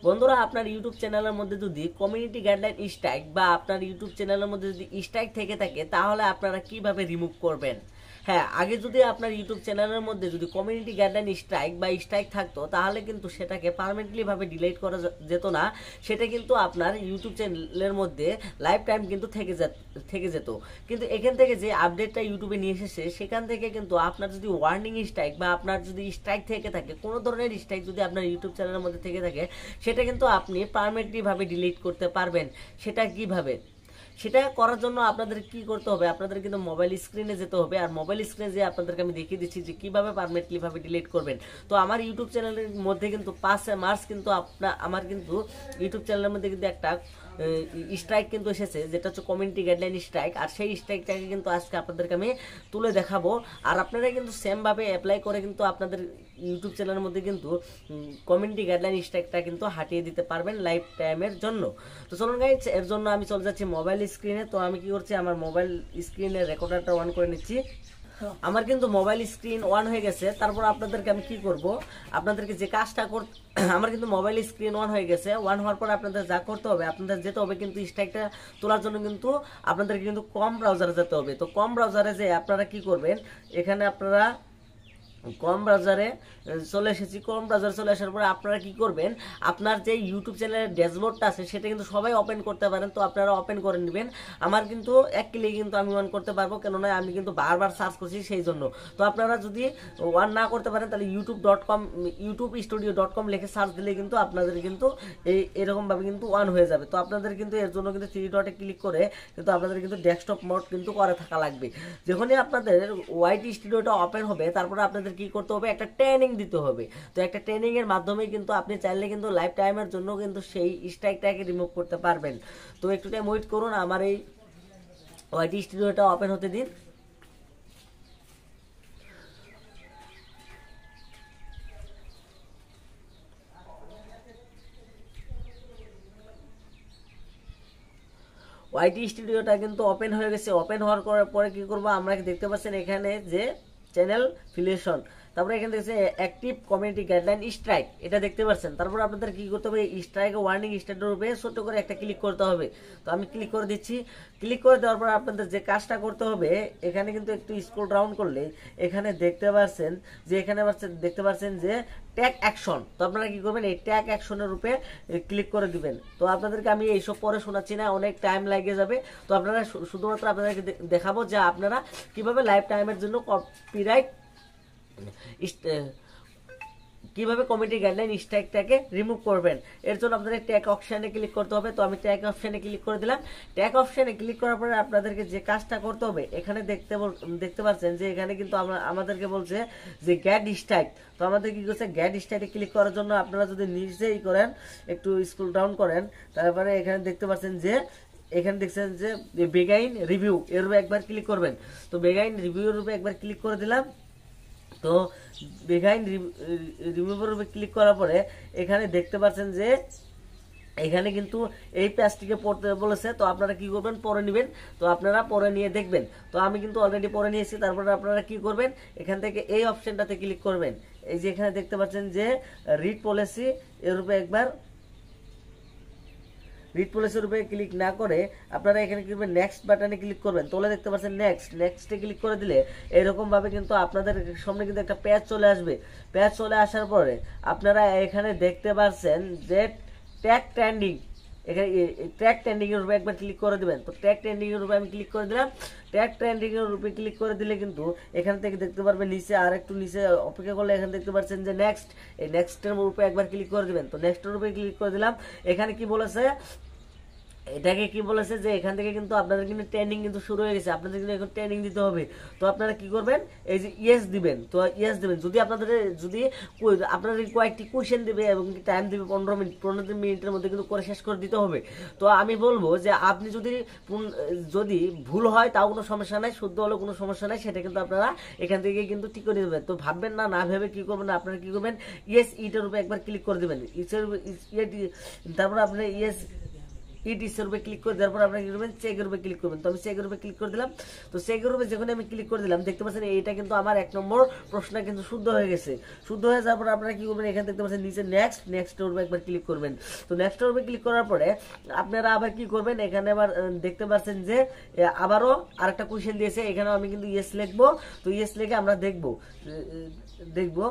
বন্ধুরা আপনার ইউটিউব চ্যানেলের মধ্যে যদি কমিউনিটি গাইডলাইন স্ট্রাইক বা আপনার ইউটিউব চ্যানেলের মধ্যে যদি স্ট্রাইক থেকে থাকে তাহলে আপনারা কিভাবে রিমুভ করবেন। হ্যাঁ, আগে যদি আপনার ইউটিউব চ্যানেলের মধ্যে যদি কমিউনিটি গাইডলাইন স্ট্রাইক বা স্ট্রাইক থাকতো তাহলে কিন্তু সেটাকে পার্মানেন্টলি ভাবে ডিলিট করা যেত না। সেটা কিন্তু আপনার ইউটিউব চ্যানেলের মধ্যে লাইফ টাইম কিন্তু থেকে যেত। কিন্তু এখান থেকে যে আপডেটটা ইউটিউবে নিয়ে এসেছে সেখান থেকে কিন্তু আপনার যদি ওয়ার্নিং স্ট্রাইক বা আপনার যদি স্ট্রাইক থেকে থাকে, কোনো ধরনের স্ট্রাইক যদি আপনার ইউটিউব চ্যানেলের মধ্যে থেকে থাকে, সেটা কিন্তু আপনি পার্মানেন্টলি ভাবে ডিলিট করতে পারবেন। সেটা কিভাবে? সেটা করার জন্য আপনাদের কি করতে হবে, আপনাদের কিন্তু মোবাইল স্ক্রিনে যেতে হবে। আর মোবাইল স্ক্রিনে যে আপনাদেরকে আমি দেখিয়ে দিচ্ছি যে কিভাবে পার্মানেন্টলি ভাবে ডিলিট করবেন। তো আমার ইউটিউব চ্যানেলের মধ্যে কিন্তু 5 মার্চ কিন্তু আমার কিন্তু ইউটিউব চ্যানেলের মধ্যে কিন্তু একটা স্ট্রাইক কিন্তু এসেছে, যেটা হচ্ছে কমিউনিটি গাইডলাইন স্ট্রাইক। আর সেই স্ট্রাইকটাকে কিন্তু আজকে আপনাদেরকে আমি তুলে দেখাবো। আর আপনারা কিন্তু সেমভাবে অ্যাপ্লাই করে কিন্তু আপনাদের ইউটিউব চ্যানেলের মধ্যে কিন্তু কমিউনিটি গাইডলাইন স্ট্রাইকটা কিন্তু হাটিয়ে দিতে পারবেন লাইফ টাইমের জন্য। তো চলুন গাইস, এর জন্য আমি চলে যাচ্ছি মোবাইল স্ক্রিনে। তো আমি কি করছি, আমার মোবাইল স্ক্রিনের রেকর্ডারটা অন করে নিচ্ছি। আমার কিন্তু মোবাইল স্ক্রিন অন হয়ে গেছে। তারপর আপনাদেরকে আমি কি করব, আপনাদেরকে যে কাজটা আমার কিন্তু মোবাইল স্ক্রিন অন হয়ে গেছে। অন হওয়ার পর আপনাদের যা করতে হবে, আপনাদের যেতে হবে কিন্তু স্ট্রাইকটা তোলার জন্য কিন্তু আপনাদেরকে কিন্তু কম ব্রাউজারে যেতে হবে। তো কম ব্রাউজারে যে আপনারা কি করবেন, এখানে আপনারা কম ব্রাউজারে চলে এসেছি। কম ব্রাউজারে চলে আসার পরে আপনারা কি করবেন, আপনার যে ইউটিউব চ্যানেলের ড্যাশবোর্ডটা আছে সেটা কিন্তু সবাই ওপেন করতে পারেন। তো আপনারা ওপেন করে নেবেন। আমার কিন্তু এক ক্লিকে কিন্তু আমি অন করতে পারবো, কেননা আমি কিন্তু বারবার সার্চ করছি সেই জন্য। তো আপনারা যদি অন না করতে পারেন তাহলে youtube.com লিখে সার্চ দিলে কিন্তু আপনাদের কিন্তু এরকমভাবে কিন্তু অন হয়ে যাবে। তো আপনাদের কিন্তু এর জন্য কিন্তু 3 ডটে ক্লিক করে কিন্তু আপনাদের কিন্তু ডেস্কটপ মোড কিন্তু করে থাকা লাগবে। যখনই আপনাদের ওয়াইটি স্টুডিওটা ওপেন হবে তারপরে আপনাদের কি করতে হবে, একটা ট্রেনিং দিতে হবে। তো একটা ট্রেনিং এর মাধ্যমে কিন্তু আপনি চাইলে কিন্তু লাইফ টাইমের জন্য কিন্তু সেই স্ট্রাইকটাকে রিমুভ করতে পারবেন। তো একটু টাইম ওয়েট করুন, আমার এই ওয়াইটি স্টুডিওটা ওপেন হতে দিন। ওয়াইটি স্টুডিওটা কিন্তু ওপেন হয়ে গেছে। ওপেন হওয়ার পরে কি করবো, আমরা দেখতে পাচ্ছেন এখানে যে চ্যানেল ফিলিয়েশন, তারপরে এখানে দেখছে অ্যাক্টিভ কমিউনিটি গাইডলাইন স্ট্রাইক, এটা দেখতে পাচ্ছেন। তারপর আপনাদের কি করতে হবে, স্ট্রাইক ওয়ার্নিং স্ট্যাটাসের উপরে ছোট করে একটা ক্লিক করতে হবে। তো আমি ক্লিক করে দিচ্ছি। ক্লিক করে দেওয়ার পর আপনাদের যে কাজটা করতে হবে, এখানে কিন্তু একটু স্ক্রল ডাউন করলে এখানে দেখতে পাচ্ছেন যে দেখতে পাচ্ছেন যে ট্যাগ অ্যাকশন। তো আপনারা কি করবেন, এই ট্যাগ অ্যাকশনের উপরে ক্লিক করে দিবেন। তো আপনাদেরকে আমি এইসব পরে শোনাচ্ছি না, অনেক টাইম লাগে যাবে। তো আপনারা শুধুমাত্র আপনাদেরকে দেখাবো যে আপনারা কিভাবে লাইফ টাইমের জন্য কপিরাইট কিভাবে কমিউনিটি গাইডলাইন স্ট্রাইকটাকে রিমুভ করবেন। এর জন্য আপনাদের ট্যাগ অপশনে ক্লিক করতে হবে। তো আমি ট্যাগ অপশনে ক্লিক করে দিলাম। ট্যাগ অপশনে ক্লিক করার পরে আপনাদেরকে যে কাজটা করতে হবে, এখানে দেখতে পাচ্ছেন যে এখানে কিন্তু আমাদেরকে বলছে যে গ্যাট স্ট্রাইক। তো আমাদের কি করছে, গ্যাট স্ট্রাইকে ক্লিক করার জন্য আপনারা যদি নিজেই করেন, একটু স্ক্রল ডাউন করেন, তারপরে এখানে দেখতে পাচ্ছেন যে এখানে দেখছেন যে বেগাইন রিভিউ, এর উপরে একবার ক্লিক করবেন। তো বেগাইন রিভিউর উপরে একবার ক্লিক করে দিলাম। তো বেগাইন রিভিউর উপরে ক্লিক করার পরে এখানে দেখতে পাচ্ছেন যে এখানে কিন্তু এই পেজটিকে পড়তে বলেছে। তো আপনারা কি করবেন, পড়ে নেবেন। তো আপনারা পড়ে নিয়ে দেখবেন। তো আমি কিন্তু অলরেডি পড়ে নিয়েছি। তারপরে আপনারা কি করবেন, এখান থেকে এই অপশনটাতে ক্লিক করবেন। এই যে এখানে দেখতে পাচ্ছেন যে রিড পলিসি, এর উপরে একবার রিড পলিসির উপরে ক্লিক না করে আপনারা এখানে কি করবেন, নেক্সট বাটনে ক্লিক করবেন। তোলে দেখতে পাচ্ছেন নেক্সটে ক্লিক করে দিলে এরকম ভাবে কিন্তু আপনাদের সামনে কিন্তু একটা পেজ চলে আসবে। পেজ চলে আসার পরে আপনারা এখানে দেখতে পাচ্ছেন যে ট্যাগ ট্রেন্ডিং, এখানে ট্যাগ ট্রেন্ডিং এর উপরে একবার ক্লিক করে দিবেন। তো ট্যাগ ট্রেন্ডিং এর উপরে আমি ক্লিক করে দিলাম। ট্যাগ ট্রেন্ডিং এর উপরে ক্লিক করে দিলে কিন্তু এখান থেকে দেখতে পারবেন নিচে আর একটু নিচে অপেক্ষা করলে এখানে দেখতে পাচ্ছেন যে নেক্সট, এই নেক্সটের উপরে একবার ক্লিক করে দিবেন। তো নেক্সটের উপরে ক্লিক করে দিলাম। এখানে কি বলেছে, এটাকে কি বলেছে যে এখান থেকে কিন্তু আপনাদের কিন্তু ট্রেনিং কিন্তু শুরু হয়ে গেছে, আপনাদের কিন্তু এখন ট্রেনিং দিতে হবে। তো আপনারা কি করবেন, এই যে ইয়েস দিবেন। তো ইয়েস দিবেন, যদি আপনাদের কয়েকটি কোয়েশ্চেন দিবে এবং টাইম দিবে 15 মিনিটের মধ্যে কিন্তু করে শেষ করে দিতে হবে। তো আমি বলবো যে আপনি যদি ভুল হয় তাও কোনো সমস্যা নাই, শুদ্ধ হলে কোনো সমস্যা নাই, সেটা কিন্তু আপনারা এখান থেকে কিন্তু ঠিক করে দেবেন। তো ভাববেন না, না ভেবে কি করবেন, আপনারা কি করবেন, ইয়েস ইটার উপরে একবার ক্লিক করে দেবেন। তারপরে আপনি ইয়েস ইটিসের উপরে ক্লিক করে দেওয়ার পর আপনারা কি করবেন, চেকের উপরে ক্লিক করবেন। তো আমি চেকের উপরে ক্লিক করে দিলাম। তো চেকের উপরে যখন আমি ক্লিক করে দিলাম, দেখতে পাচ্ছেন এইটা কিন্তু আমার 1 নম্বর প্রশ্ন কিন্তু শুদ্ধ হয়ে গেছে। শুদ্ধ হয়ে যাওয়ার পর আপনারা কি করবেন, এখানে দেখতে পাচ্ছেন নিচে নেক্সটের উপরে একবার ক্লিক করবেন। তো নেক্সটের উপরে ক্লিক করার পরে আপনারা আবার কি করবেন, এখানে আবার দেখতে পাচ্ছেন যে আবারও আরেকটা কোশ্চেন দিয়েছে, এখানেও আমি কিন্তু ইয়েস লিখবো। তো ইয়েস লিখে আমরা দেখবো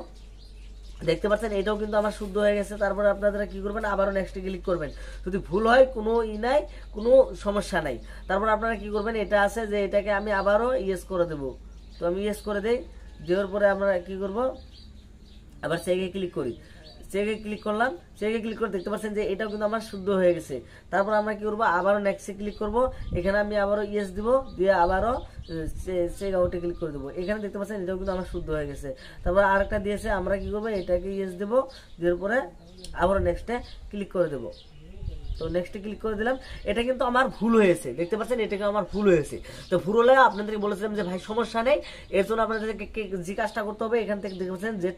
দেখতে পাচ্ছেন এটাও কিন্তু আমার শুদ্ধ হয়ে গেছে। তারপরে আপনারা কি করবেন, আবারও নেক্সটে ক্লিক করবেন। যদি ভুল হয় কোনো নাই, কোনো সমস্যা নাই। তারপর আপনারা কি করবেন, এটা আছে যে এটাকে আমি আবারও ইয়েস করে দেব। তো আমি ইয়েস করে দেই, দেওয়ার পরে আমরা কি করব, আবার চেকে ক্লিক করি। চেকে ক্লিক করলাম, চেকে ক্লিক করে দেখতে পাচ্ছেন যে এটাও কিন্তু আমার শুদ্ধ হয়ে গেছে। তারপর আমরা কি করবো, আবারও নেক্সটে ক্লিক করব। এখানে আমি আবারও ইয়েস দিব, দিয়ে আবারও চেক আউটে ক্লিক করে দেবো। এখানে দেখতে পাচ্ছেন এটাও কিন্তু আমার শুদ্ধ হয়ে গেছে। তারপর আরেকটা দিয়েছে, আমরা কি করবো, এটাকে ইয়েস দেবো, দেওয়ার পরে আবারও নেক্সটে ক্লিক করে দেবো। তো নেক্সটে ক্লিক করে দিলাম। এটা কিন্তু আমার ভুল হয়েছে, দেখতে পাচ্ছেন এটাকে আমার ভুল হয়েছে। তো ভুল হলে আপনাদেরকে বলেছিলাম যে ভাই সমস্যা নেই, এর জন্য আপনাদেরকে যে কাজটা করতে হবে, এখান থেকে দেখতে পাচ্ছেন যে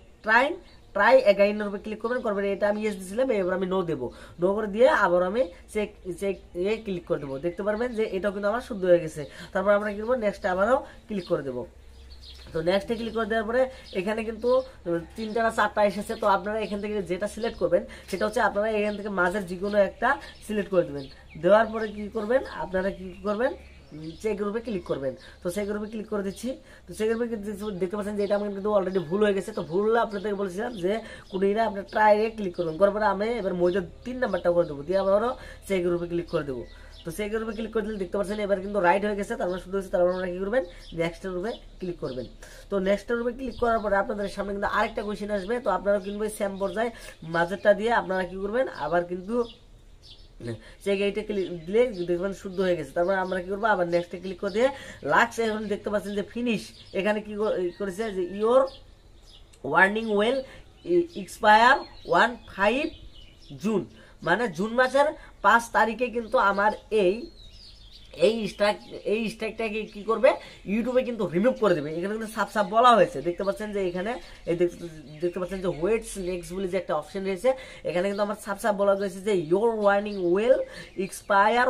ট্রাই এগাইনের উপরে ক্লিক করবেন। এটা আমি ইয়েস দিয়েছিলাম, এবার আমি নো দেবো। নো করে দিয়ে আবার আমি চেক ক্লিক করে দেবো। দেখতে পারবেন যে এটাও কিন্তু আমার শুদ্ধ হয়ে গেছে। তারপর আমরা কি করবো, নেক্সট আবারও ক্লিক করে দেবো। তো নেক্সটে ক্লিক করে দেওয়ার পরে এখানে কিন্তু 3টা না 4টা এসেছে। তো আপনারা এখান থেকে যেটা সিলেক্ট করবেন সেটা হচ্ছে আপনারা এখান থেকে মাঝের যে কোনো একটা সিলেক্ট করে দেবেন। দেওয়ার পরে কি করবেন, আপনারা কি করবেন, চেক গ্রুপে ক্লিক করবেন। তো চেক গ্রুপে ক্লিক করে দিচ্ছি। তো চেক গ্রুপে দেখতে পাচ্ছেন যে এটা আমার কিন্তু অলরেডি ভুল হয়ে গেছে। তো ভুল হলে আপনাদেরকে বলেছিলাম যে কোনটা আপনার ট্রাইয়ে ক্লিক করবেন, করার পরে আমি এবার মজুদ 3 নাম্বারটা করে দেবো, দিয়ে আবারও চেক গ্রুপে ক্লিক করে দেবো। তো চেকের উপরে ক্লিক করে দিলে দেখতে পাচ্ছেন এবার কিন্তু রাইট হয়ে গেছে, তারপরে শুধু হচ্ছে। তারপর আপনারা কি করবেন, নেক্সটের উপরে ক্লিক করবেন। তো নেক্সটের উপরে ক্লিক করার পরে আপনাদের সামনে কিন্তু আরেকটা কোশ্চেন আসবে। তো আপনারা কিন্তু সেম পর্যায়ে মাঝেরটা দিয়ে আপনারা কি করবেন, আবার কিন্তু চেক এইটা ক্লিক দিলে দেখবেন শুদ্ধ হয়ে গেছে। তারপর আমরা কি করবো, আবার নেক্সটে ক্লিক করে দিয়ে লাস্ট এখন দেখতে পাচ্ছেন যে ফিনিশ। এখানে কি করেছে যে your warning will expire 15 June, মানে জুন মাসের 5 তারিখে কিন্তু আমার এই স্ট্রাইকটাকে কি করবে, ইউটিউবে কিন্তু রিমুভ করে দেবে। এখানে কিন্তু সাফ বলা হয়েছে, দেখতে পাচ্ছেন যে এখানে দেখতে পাচ্ছেন যে ওয়েটস নেক্সট বলে যে একটা অপশন রয়েছে, এখানে কিন্তু আমার সাফ বলা হয়েছে যে your warning will expire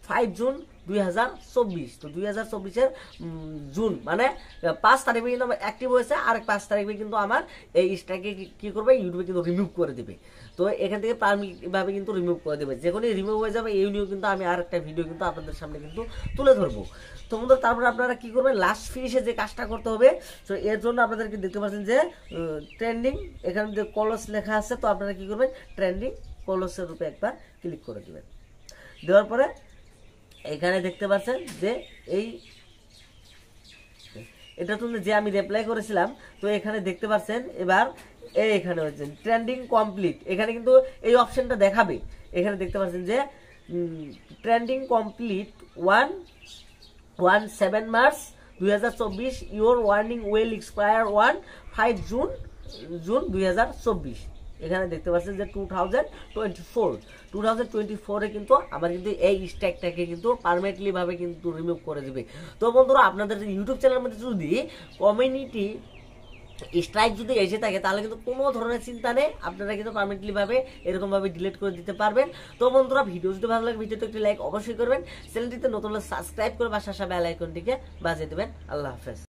15 June 2024। তো 2024-এর জুন মানে 5 তারিখে কিন্তু আমার অ্যাক্টিভ হয়েছে, আর 5 তারিখে কিন্তু আমার এই স্ট্রাইকে কি করবে, ইউটিউবে কিন্তু রিমুভ করে দেবে। তো এখান থেকে পারমিটভাবে কিন্তু রিমুভ করে দেবে। যখনই রিমুভ হয়ে যাবে এই নিয়েও কিন্তু আমি আর একটা ভিডিও কিন্তু আপনাদের সামনে কিন্তু তুলে ধরবো। তো বন্ধুরা তারপরে আপনারা কি করবেন, লাস্ট ফিনিশে যে কাজটা করতে হবে, তো এর জন্য আপনাদেরকে দেখতে পাচ্ছেন যে ট্রেন্ডিং, এখানে যে কলস লেখা আছে। তো আপনারা কি করবেন, ট্রেন্ডিং কলসের রূপে একবার ক্লিক করে দেবেন। দেওয়ার পরে এখানে দেখতে পাচ্ছেন যে এটা তো যে আমি রিপ্লাই করেছিলাম। তো এখানে দেখতে পাচ্ছেন এবার এখানে হচ্ছে ট্রেন্ডিং কমপ্লিট, এখানে কিন্তু এই অপশনটা দেখাবে। এখানে দেখতে পাচ্ছেন যে trending complete 17 March 2024, your warning will expire 15 June 2024। এখানে দেখতে পাচ্ছেন যে 2024-এ কিন্তু আমার কিন্তু এই স্ট্যাকটাকে কিন্তু পার্মানেন্টলি ভাবে কিন্তু রিমুভ করে দিবে। তো বন্ধুরা আপনাদের ইউটিউব চ্যানেলের মধ্যে যদি কমিউনিটি স্ট্রাইক যদি এসে থাকে তাহলে কিন্তু কোনো ধরনের চিন্তা নেই, আপনারা কিন্তু পার্মানেন্টলি ভাবে এরকম ভাবে ডিলিট করে দিতে পারবেন। তো বন্ধুরা ভিডিও যদি ভালো লাগে ভিডিওতে একটি লাইক অবশ্যই করবেন, চ্যানেলটিতে নতুন হলে সাবস্ক্রাইব করে পাশে আসা বেল আইকনটিকে বাজিয়ে দেবেন। আল্লাহ হাফেজ।